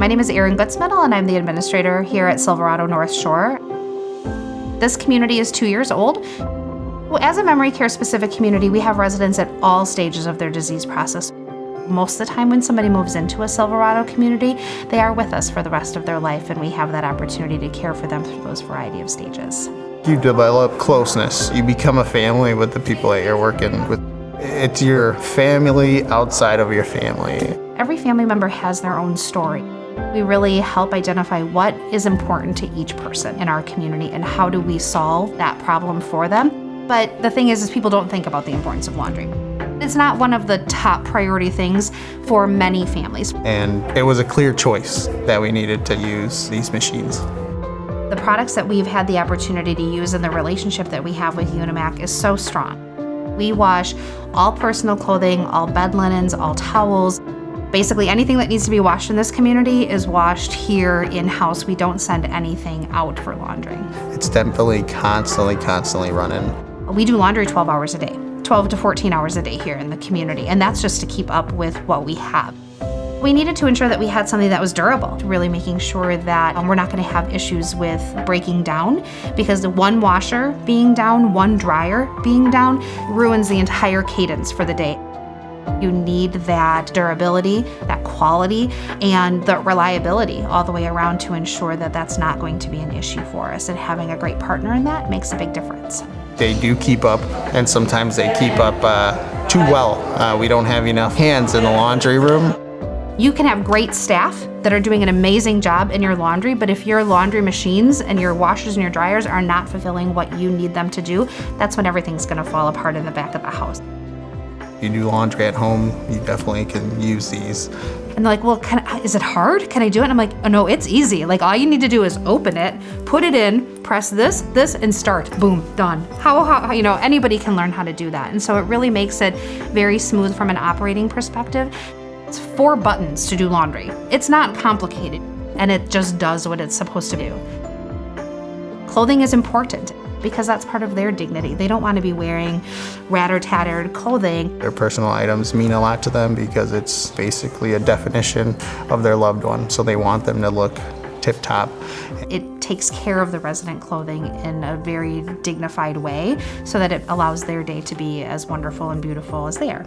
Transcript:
My name is Erin Gutzmittel, and I'm the administrator here at Silverado North Shore. This community is 2 years old. As a memory care specific community, we have residents at all stages of their disease process. Most of the time when somebody moves into a Silverado community, they are with us for the rest of their life, and we have that opportunity to care for them through those variety of stages. You develop closeness. You become a family with the people that you're working with. It's your family outside of your family. Every family member has their own story. We really help identify what is important to each person in our community and how do we solve that problem for them. But the thing is people don't think about the importance of laundry. It's not one of the top priority things for many families. And it was a clear choice that we needed to use these machines. The products that we've had the opportunity to use and the relationship that we have with Unimac is so strong. We wash all personal clothing, all bed linens, all towels. Basically anything that needs to be washed in this community is washed here in-house. We don't send anything out for laundry. It's definitely constantly running. We do laundry 12 hours a day, 12 to 14 hours a day here in the community, and that's just to keep up with what we have. We needed to ensure that we had something that was durable, really making sure that we're not going to have issues with breaking down, because the one washer being down, one dryer being down ruins the entire cadence for the day. You need that durability, that quality, and the reliability all the way around to ensure that that's not going to be an issue for us, and having a great partner in that makes a big difference. They do keep up, and sometimes they keep up too well. We don't have enough hands in the laundry room. You can have great staff that are doing an amazing job in your laundry, but if your laundry machines and your washers and your dryers are not fulfilling what you need them to do, that's when everything's gonna fall apart in the back of the house. If you do laundry at home, you definitely can use these. And they're like, well, is it hard? Can I do it? And I'm like, oh no, it's easy. Like all you need to do is open it, put it in, press this, and start. Boom, done. How anybody can learn how to do that. And so it really makes it very smooth from an operating perspective. It's 4 buttons to do laundry. It's not complicated, and it just does what it's supposed to do. Clothing is important because that's part of their dignity. They don't want to be wearing rat-or-tattered clothing. Their personal items mean a lot to them because it's basically a definition of their loved one, so they want them to look tip-top. It takes care of the resident clothing in a very dignified way so that it allows their day to be as wonderful and beautiful as they are.